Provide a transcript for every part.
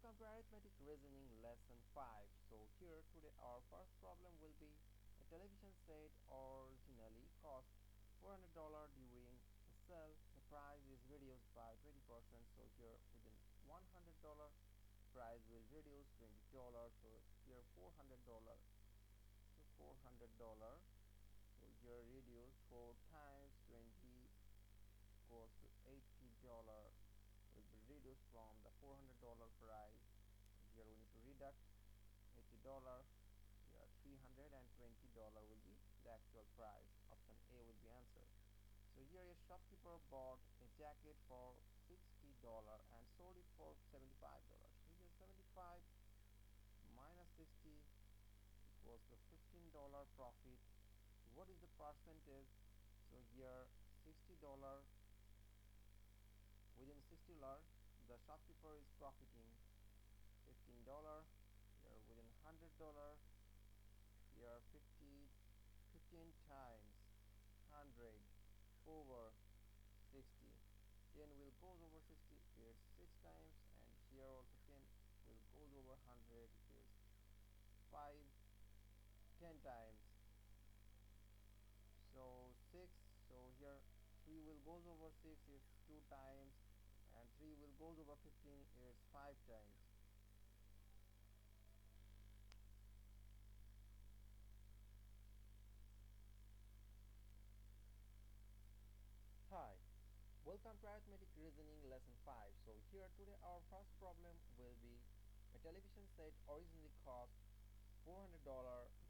Welcome to Arithmetic Reasoning Lesson 5. So here today our first problem will be a television set originally cost $400 during a sale. The price is reduced by 20%. So here within $100 price will reduce $20. So here $400. So $400. So here reduce 4 times 20 equals to $80 will be reduced from the $400 price. Here we need to deduct $80. Here $320 will be the actual price. Option A will be answered. So here a shopkeeper bought a jacket for $60 and sold it for $75. So here 75 minus 60 equals to $15 profit. What is the percentage? So here $60 within $60 the shopkeeper is profiting $15. Here within $100 here 15 times 100 over 60. 10 will goes over 60 is 6 times, and here also 10 will goes over 100 is 5 10 times. So 6, so here 3 will goes over 6 is 2 times, and 3 will goes over 15 is 5 times. Hi, welcome to Arithmetic Reasoning Lesson 5. So here today our first problem will be a television set originally cost $400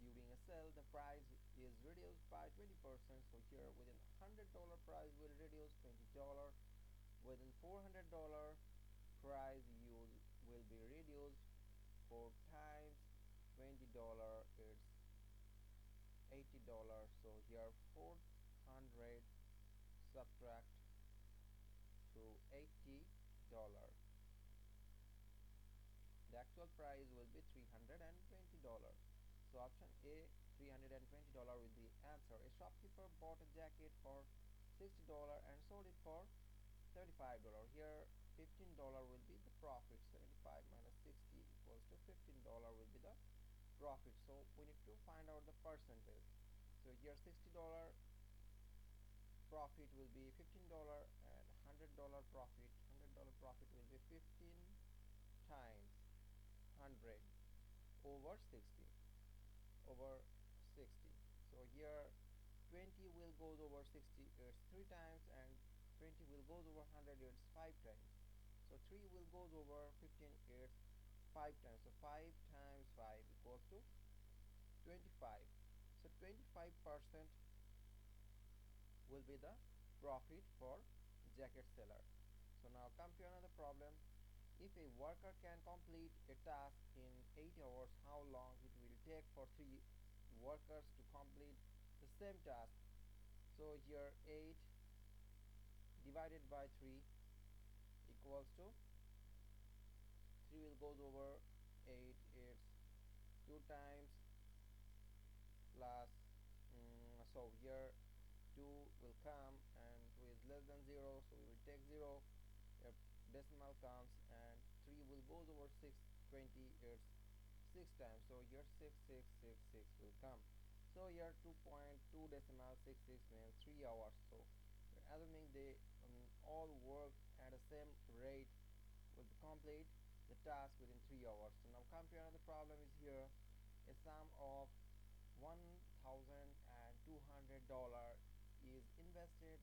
during a sale. The price is reduced by 20%. So here within $100 price will reduce $20. Within $400 price will be reduced 4 times $20 it's $80. So here 400 subtract to $80. The actual price will be $320. So option A, $320 will be answer. A shopkeeper bought a jacket for $60 and sold it for $75. Here $15 will be the profit. 75 minus 60 equals to $15 will be the profit. So we need to find out the percentage. So here $60 profit will be $15 and $100 profit. $100 profit will be 15 times 100 over 60 over 60. So here 20 will goes over 60 it's 3 times, and 20 will goes over 100 it's 5 times. So 3 will goes over 15 it's 5 times. So 5 times 5 equals to 25. So 25% will be the profit for jacket seller. So now come to another problem. If a worker can complete a task in 8 hours, how long it will take for 3 workers to complete the same task? So here 8 divided by 3 equals to 3 will goes over 8 it's 2 times plus so here 2 will come and 2 is less than 0, so we will take 0. Here decimal comes, and 3 will goes over 6 20 it's 6 times. So here 6666 will come. So here 2.2 decimal 66 means 3 hours. So we're assuming they all work at the same rate will complete the task within 3 hours. So now come to another problem is here a sum of $1,200 is invested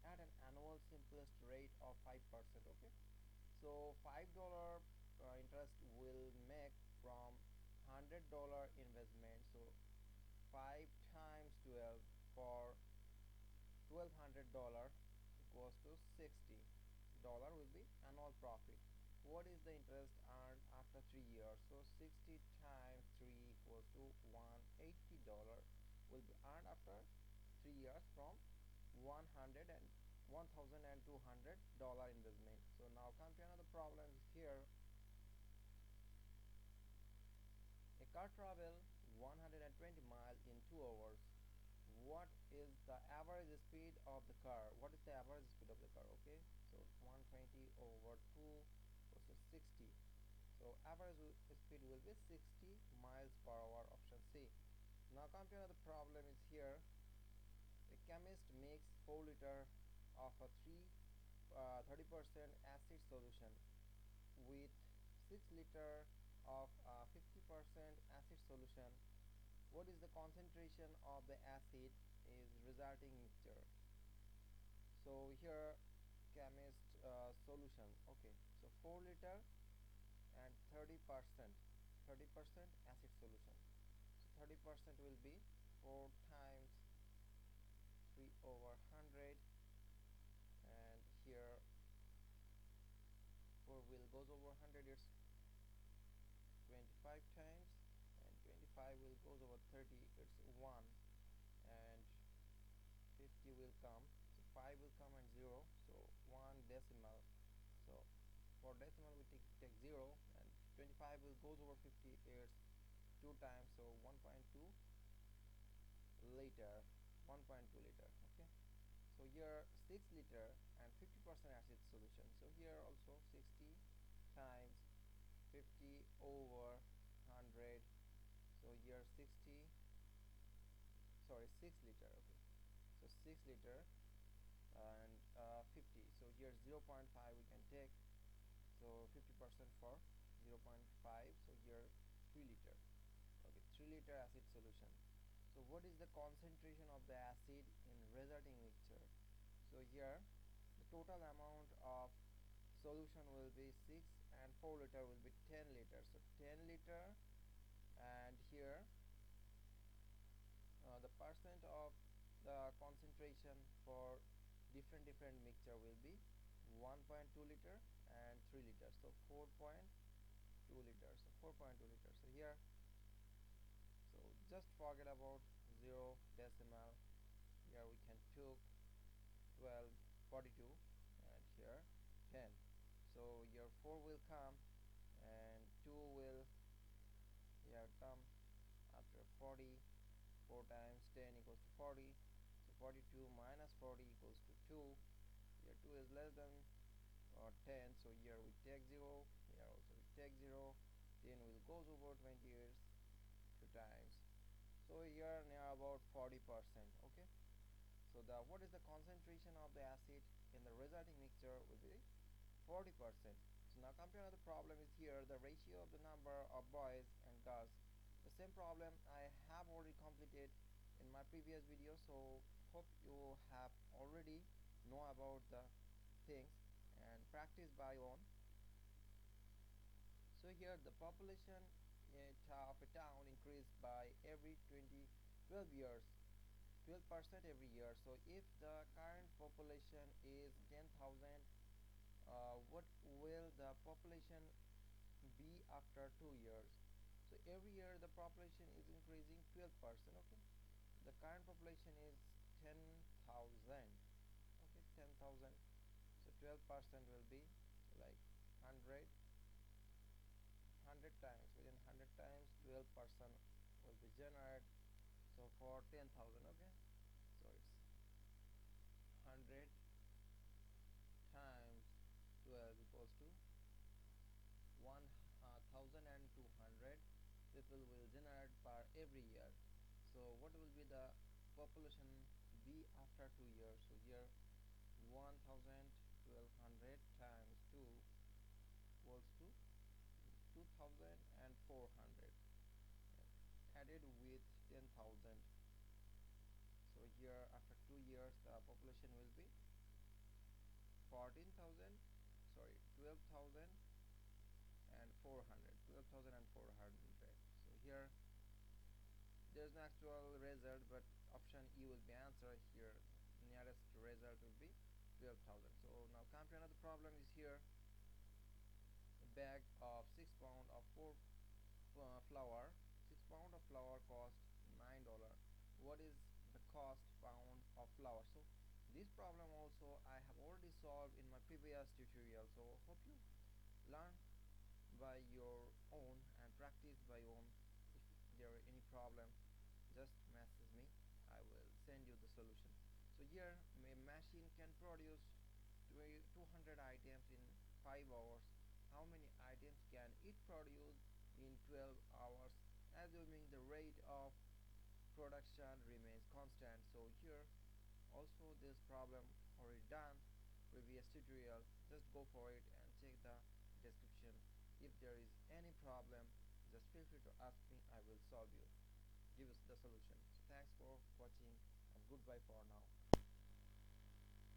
at an annual simplest rate of 5%. Okay, so $5 interest will make from $100 investment. So 5 times 12 for $1,200 equals to $60 will be annual profit. What is the interest earned after 3 years? So 60 times 3 equals to $180 will be earned after 3 years from $1,200 investment. So now come to another problem here. A car travels 120 miles in 2 hours. What is the average speed of the car? What is the average speed of the car? Okay, so 120 over 2 versus 60. So average speed will be 60 miles per hour, option C. Now come to another problem is here. A chemist makes 4 liter of a 30% acid solution with 6 liter of 50% acid solution. What is the concentration of the acid is resulting mixture? So here chemist solution. Okay, so 4 liter and 30% acid solution. So 30% will be 4 times 3 over 100, and here 4 will goes over 100, it's 25 times, and 25 will goes over 30, it's 1, and 50 will come, so 5 will come and 0, so 1 decimal. So for decimal we take 0, and 25 will goes over 50, it's 2 times, so 1.2 liter, 1.2 liter. Okay, so here 6 liter and 50% acid solution, so here also 60 times 50 over 100, so here 60, sorry, 6 liter. Okay, so 6 liter and 50, so here 0.5 we can take, so 50% for 0.5, so here 3 liter. Okay, 3 liter acid solution. So what is the concentration of the acid in resulting mixture? So here the total amount of solution will be 6, and 4 liter will be 10 liter, so 10 liter, and here the percent of the concentration for different mixture will be 1.2 liter and 3 liters, so 4.2 liters, so 4.2 liters. So here, so just forget about 0 decimal, here we can took 12, 42, and here 10, so here 4 will come and 2 will here come after 40. 4 times 10 equals to 40, so 42 minus 40 equals to 2. Here 2 is less than 10, so here we take 0, here also we take 0, 10 will goes over 20 years 2 times, so here near about 40%. Okay, so the what is the concentration of the acid in the resulting mixture will be 40%. So now come to another problem is here, the ratio of the number of boys and girls. The same problem I have already completed in my previous video, so hope you have already know about the things and practice by own. So here the population of a town increased by every 12 years, 12% every year. So if the current population is 10,000, what will the population be after 2 years? So every year the population is increasing 12%. Okay, the current population is 10,000. Okay, 10,000, so 12% will be like 100 times, within 100 times 12% will be generated, so for 10,000. Okay, so it's 100 times 12 equals to 1,200 people will generate per every year. So what will be the population be after 2 years? So here 1,200 times 2 equals to 2,400 added with 10,000. So here after 2 years the population will be 14,000, sorry, 12,000 and 400, 12,400. So here there's no actual result, but option E will be answer. Here nearest result will be 12,000. So now come to another problem is here, a bag of 6 pound of flour. 6 pound of flour cost $9. What is the cost pound of flour? So this problem also I have already solved in my previous tutorial, so hope you learn by your own and practice by own. If there are any problem, just message me, I will send you the solution. So here a machine can produce 200 items in 5 hours. How many items can it produce in 12 hours, assuming the rate of production remains constant. So here also this problem already done previous tutorial, just go for it and check the description. If there is any problem, just feel free to ask me, I will solve you, give us the solution. So thanks for watching and goodbye for now.